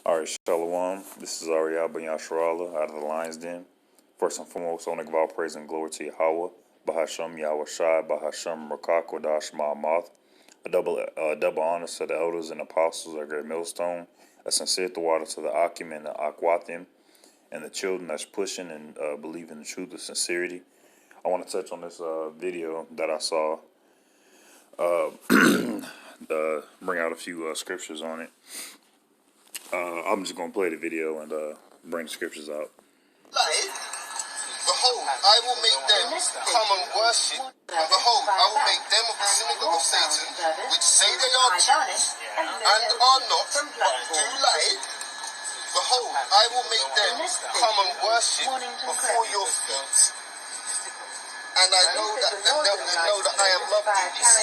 All right, Shalom. This is Ariel Ben Yasharallah out of the Lion's Den. First and foremost, I want to give all praise and glory to Yahweh, Bahasham Yahweh Shai, Bahasham Rakak Wadash Ma'amath. A double honor to the elders and apostles of Great Millstone. A sincere water to the Akim and the Akwathim and the children that's pushing and believing the truth of sincerity. I want to touch on this video that I saw. Bring out a few scriptures on it. I'm just going to play the video and bring the scriptures out. Behold, I will make them come and worship. And behold, I will make them of the synagogue of Satan, which say they are Jews, and are not, but do lie. Behold, I will make them come and worship before your feet. And I know that I am loved in this.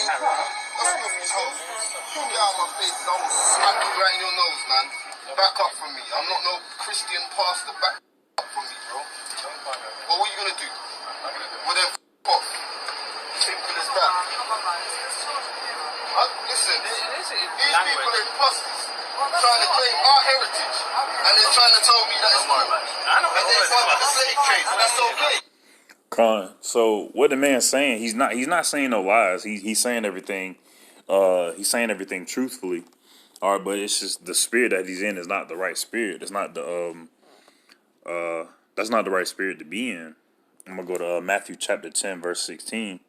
Yeah, my face, don't smack you right in your nose, man. Back up from me. I'm not no Christian pastor. Back up from me, bro. What were you gonna do? Well then, off. Simple as that. Listen, these people are imposters, trying to claim our heritage, and they're trying to tell me that it's not. And they're part of the slave trade, and that's okay. So what the man's saying, he's not saying no lies. He's saying everything. He's saying everything truthfully. All right, but it's just the spirit that he's in is not the right spirit. It's not the that's not the right spirit to be in. I'm gonna go to Matthew chapter 10, verse 16.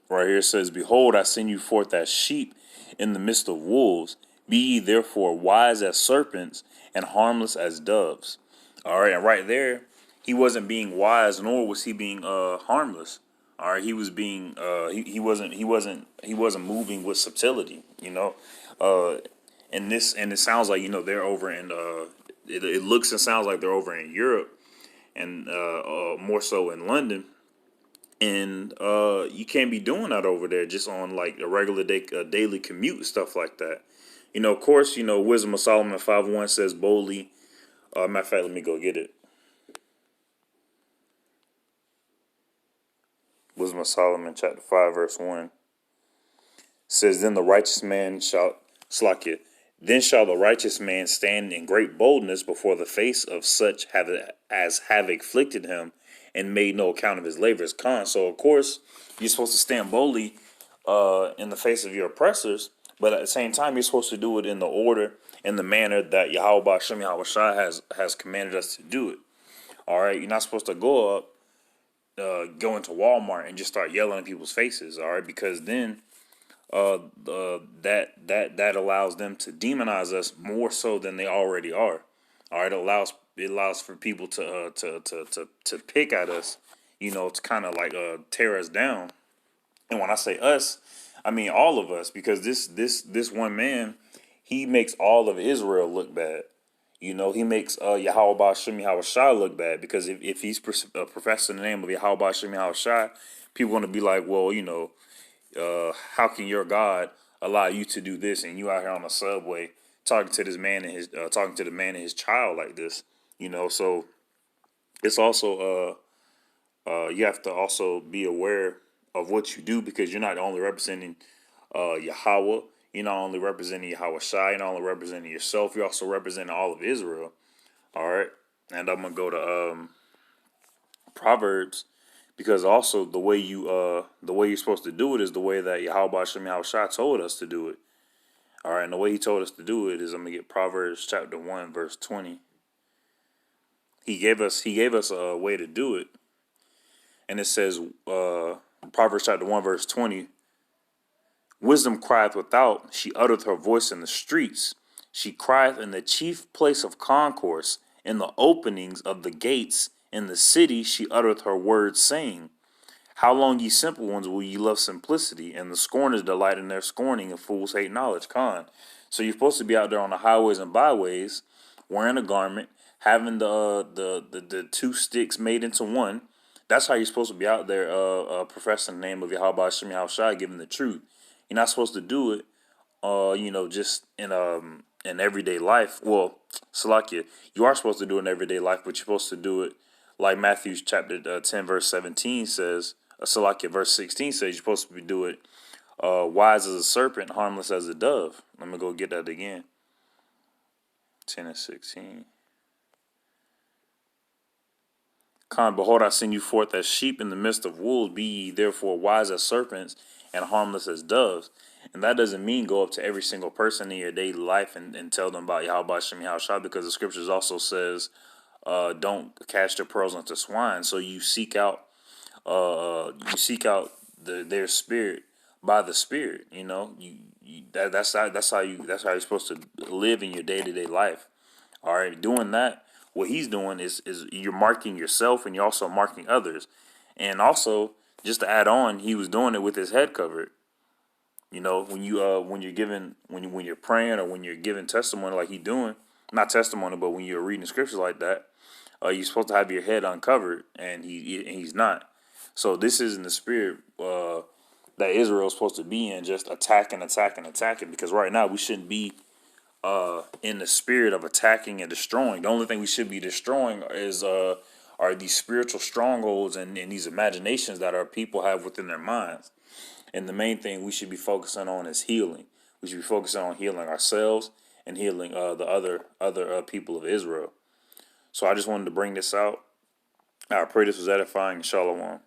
Right here it says, "Behold, I send you forth as sheep in the midst of wolves. Be ye therefore wise as serpents and harmless as doves." All right, and right there, he wasn't being wise, nor was he being harmless. All right, he was being he wasn't moving with subtlety, and it sounds like they're over in it looks and sounds like they're over in Europe and more so in London. And you can't be doing that over there just on like a regular day, daily commute and stuff like that. Of course, Wisdom of Solomon 5:1 says boldly. Matter of fact, let me go get it. Wisdom of Solomon chapter 5 verse 1 says, Then the righteous man shall Then shall the righteous man stand in great boldness before the face of such as have afflicted him and made no account of his labors. So of course you're supposed to stand boldly in the face of your oppressors, but at the same time you're supposed to do it in the order and the manner that Yahweh Ba'Shem Yahweh Shai has commanded us to do it. All right, you're not supposed to go into Walmart and just start yelling in people's faces. All right, because then that allows them to demonize us more so than they already are. All right, it allows for people to pick at us, to kind of like tear us down. And when I say us, I mean all of us, because this one man, he makes all of Israel look bad. He makes Yahweh Ba'Shem Yahweh Shai look bad, because if he's professing the name of Yahweh Ba'Shem Yahweh Shai, people are going to be like, well, how can your God allow you to do this, and you out here on the subway talking to this man and talking to the man and his child like this? So it's also you have to also be aware of what you do, because you're not only representing Yahweh, you're not only representing Yahweh Shai, you're not only representing yourself, you're also representing all of Israel. All right, and I'm gonna go to Proverbs, because also the way you're supposed to do it is the way that Yahweh Hashem Yahweh Shai told us to do it. All right, and the way he told us to do it is, I'm gonna get Proverbs chapter 1 verse 20. He gave us a way to do it, and it says Proverbs chapter 1 verse 20. Wisdom crieth without, she uttereth her voice in the streets. She crieth in the chief place of concourse, in the openings of the gates. In the city she uttereth her words, saying, How long, ye simple ones, will ye love simplicity? And the scorners delight in their scorning, and fools hate knowledge. So you're supposed to be out there on the highways and byways, wearing a garment, having the two sticks made into one. That's how you're supposed to be out there professing the name of Yahweh Hashem Yahweh Shai, giving the truth. You're not supposed to do it, just in everyday life. Well, Salakia, you are supposed to do it in everyday life, but you're supposed to do it like Matthew chapter 10, verse 17 says. Salakia, verse 16 says you're supposed to do it wise as a serpent, harmless as a dove. Let me go get that again. 10 and 16. Behold, I send you forth as sheep in the midst of wolves. Be ye therefore wise as serpents and harmless as doves. And that doesn't mean go up to every single person in your daily life and tell them about Yahweh Shem Yahushua, because the scriptures also says, don't cast your pearls into swine. So you seek out their spirit by the spirit. That's how you're supposed to live in your day-to-day life. All right, doing that, what he's doing is you're marking yourself and you're also marking others. And also, just to add on, he was doing it with his head covered. When you're praying or when you're giving testimony like he's doing, not testimony, but when you're reading scriptures like that, you're supposed to have your head uncovered, and he's not. So this isn't the spirit that Israel is supposed to be in, just attacking, because right now we shouldn't be in the spirit of attacking and destroying. The only thing we should be destroying are these spiritual strongholds and these imaginations that our people have within their minds. And the main thing we should be focusing on is healing. We should be focusing on healing ourselves and healing the other people of Israel. So I just wanted to bring this out. I pray this was edifying. Shalom.